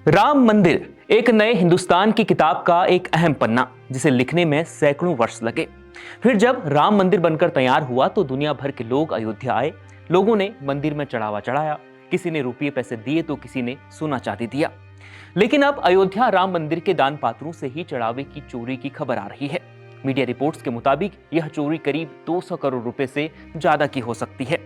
राम मंदिर एक नए हिंदुस्तान की किताब का एक अहम पन्ना, जिसे लिखने में सैकड़ों वर्ष लगे। फिर जब राम मंदिर बनकर तैयार हुआ तो दुनिया भर के लोग अयोध्या आए। लोगों ने मंदिर में चढ़ावा चढ़ाया, किसी ने रुपये पैसे दिए तो किसी ने सोना चांदी दिया। लेकिन अब अयोध्या राम मंदिर के दान पात्रों से ही चढ़ावे की चोरी की खबर आ रही है। मीडिया रिपोर्ट्स के मुताबिक यह चोरी करीब 200 करोड़ रुपए से ज्यादा की हो सकती है।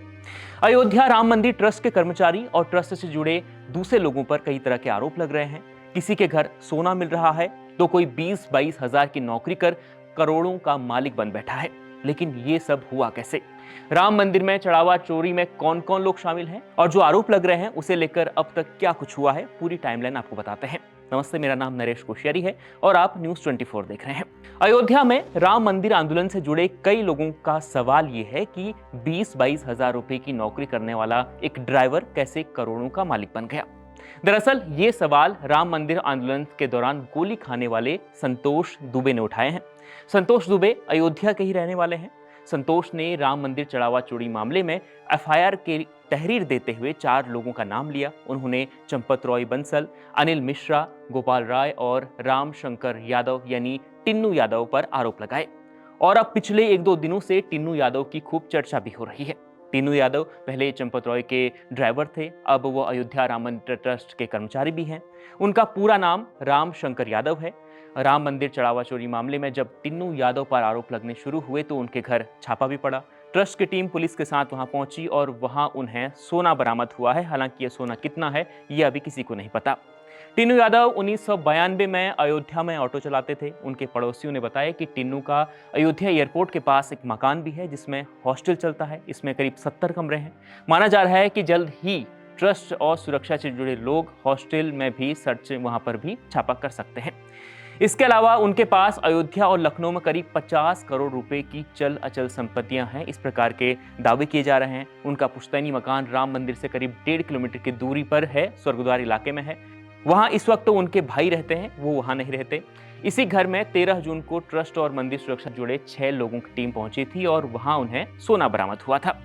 अयोध्या राम मंदिर ट्रस्ट के कर्मचारी और ट्रस्ट से जुड़े दूसरे लोगों पर कई तरह के आरोप लग रहे हैं। किसी के घर सोना मिल रहा है तो कोई 20-22 हजार की नौकरी कर करोड़ों का मालिक बन बैठा है। लेकिन ये सब हुआ कैसे? राम मंदिर में चढ़ावा चोरी में कौन कौन लोग शामिल हैं और जो आरोप लग रहे हैं उसे लेकर अब तक क्या कुछ हुआ है, पूरी टाइमलाइन आपको बताते हैं। नमस्ते, मेरा नाम नरेश कोश्यारी है और आप न्यूज़ 24 देख रहे हैं। अयोध्या में राम मंदिर आंदोलन से जुड़े कई लोगों का सवाल यह है कि 20-22 हजार रुपए की नौकरी करने वाला एक ड्राइवर कैसे करोड़ों का मालिक बन गया। दरअसल ये सवाल राम मंदिर आंदोलन के दौरान गोली खाने वाले संतोष दुबे ने उठाए हैं। संतोष दुबे अयोध्या के ही रहने वाले हैं। संतोष ने राम मंदिर चढ़ावा चोरी मामले में एफआईआर की तहरीर देते हुए 4 लोगों का नाम लिया। उन्होंने चंपत रॉय बंसल, अनिल मिश्रा, गोपाल राय और राम शंकर यादव यानी टिन्नू यादव पर आरोप लगाए। और अब पिछले 1-2 दिनों से टिन्नू यादव की खूब चर्चा भी हो रही है। टिन्नू यादव पहले चंपत रॉय के ड्राइवर थे, अब वो अयोध्या राम मंदिर ट्रस्ट के कर्मचारी भी हैं। उनका पूरा नाम राम शंकर यादव है। राम मंदिर चढ़ावा चोरी मामले में जब टिन्नू यादव पर आरोप लगने शुरू हुए तो उनके घर छापा भी पड़ा। ट्रस्ट की टीम पुलिस के साथ वहां पहुंची और वहां उन्हें सोना बरामद हुआ है। हालांकि यह सोना कितना है ये अभी किसी को नहीं पता। टिन्नू यादव 1992 में अयोध्या में ऑटो चलाते थे। उनके पड़ोसियों ने बताया कि टिन्नू का अयोध्या एयरपोर्ट के पास एक मकान भी है जिसमें हॉस्टल चलता है। इसमें करीब 70 कमरे हैं। माना जा रहा है कि जल्द ही ट्रस्ट और सुरक्षा से जुड़े लोग हॉस्टल में भी सर्च वहां पर भी छापा कर सकते हैं। इसके अलावा उनके पास अयोध्या और लखनऊ में करीब 50 करोड़ रुपए की चल अचल संपत्तियां हैं, इस प्रकार के दावे किए जा रहे हैं। उनका पुश्तैनी मकान राम मंदिर से करीब 1.5 किलोमीटर की दूरी पर है, स्वर्गद्वार इलाके में है। वहां इस वक्त तो उनके भाई रहते हैं, वो वहां नहीं रहते। इसी घर में 13 जून को ट्रस्ट और मंदिर सुरक्षा जुड़े 6 लोगों की टीम पहुंची थी और वहां उन्हें सोना बरामद हुआ था।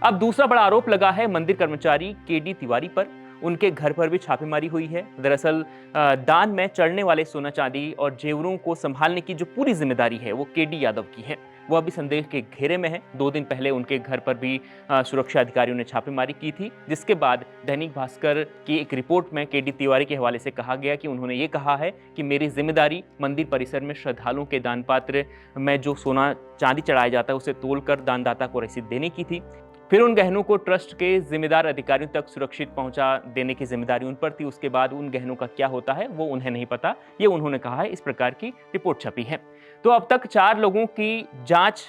अब दूसरा बड़ा आरोप लगा है मंदिर कर्मचारी केडी तिवारी पर। उनके घर पर भी छापेमारी हुई है। दरअसल दान में चढ़ने वाले सोना चांदी और जेवरों को संभालने की जो पूरी जिम्मेदारी है वो केडी यादव की है। वो अभी संदेह के घेरे में है। 2 दिन पहले उनके घर पर भी सुरक्षा अधिकारियों ने छापेमारी की थी, जिसके बाद दैनिक भास्कर की एक रिपोर्ट में केडी तिवारी के हवाले से कहा गया कि उन्होंने ये कहा है कि मेरी जिम्मेदारी मंदिर परिसर में श्रद्धालुओं के दान पात्र में जो सोना चांदी चढ़ाया जाता है उसे तोलकर दानदाता को रसीद देने की थी। फिर उन गहनों को ट्रस्ट के जिम्मेदार अधिकारियों तक सुरक्षित पहुंचा देने की जिम्मेदारी उन पर थी। उसके बाद उन गहनों का क्या होता है वो उन्हें नहीं पता, ये उन्होंने कहा है। इस प्रकार की रिपोर्ट छपी है। तो अब तक 4 लोगों की जांच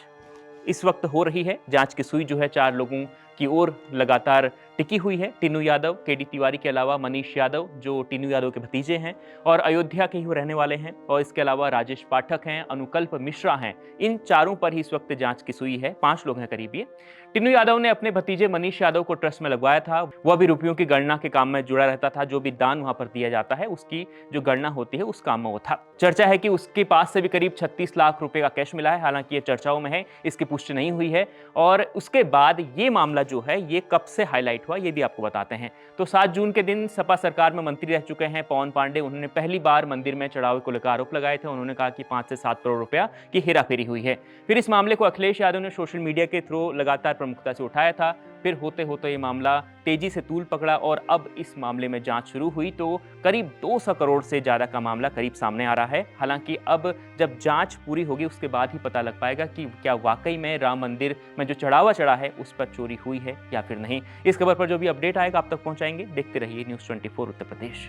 इस वक्त हो रही है। जांच की सुई जो है 4 लोगों की ओर लगातार टिकी हुई है। टिन्नू यादव, केडी तिवारी के अलावा मनीष यादव जो टिन्नू यादव के भतीजे हैं और अयोध्या के ही रहने वाले हैं, और इसके अलावा राजेश पाठक हैं, अनुकल्प मिश्रा हैं। इन 4 पर ही इस वक्त जांच की सुई है। 5 लोग हैं करीब ये। टिन्नू यादव ने अपने भतीजे मनीष यादव को ट्रस्ट में लगवाया था। वह भी रुपयों की गणना के काम में जुड़ा रहता था। जो भी दान वहां पर दिया जाता है उसकी जो गणना होती है उस काम में वो था। चर्चा है कि उसके पास से भी करीब 36 लाख रुपए का कैश मिला है। हालांकि ये चर्चाओं में है, इसकी पुष्टि नहीं हुई है। और उसके बाद ये मामला जो है ये कब से हाईलाइट हुआ ये भी आपको बताते हैं। तो 7 जून के दिन सपा सरकार में मंत्री रह चुके हैं पवन पांडे। उन्होंने पहली बार मंदिर में चढ़ावे को लेकर आरोप लगाए थे। उन्होंने कहा कि 5 से 7 करोड़ रुपया की हेराफेरी हुई है। फिर इस मामले को अखिलेश यादव ने सोशल मीडिया के थ्रू लगातार प्रमुखता से उठाया था। फिर होते होते ये मामला तेजी से तूल पकड़ा और अब इस मामले में जांच शुरू हुई तो करीब 200 करोड़ से ज्यादा का मामला करीब सामने आ रहा है। हालांकि अब जब जांच पूरी होगी उसके बाद ही पता लग पाएगा कि क्या वाकई में राम मंदिर में जो चढ़ावा चढ़ा है उस पर चोरी हुई है या फिर नहीं। इस खबर पर जो भी अपडेट आएगा आप तक पहुंचाएंगे। देखते रहिए न्यूज़ 24 उत्तर प्रदेश।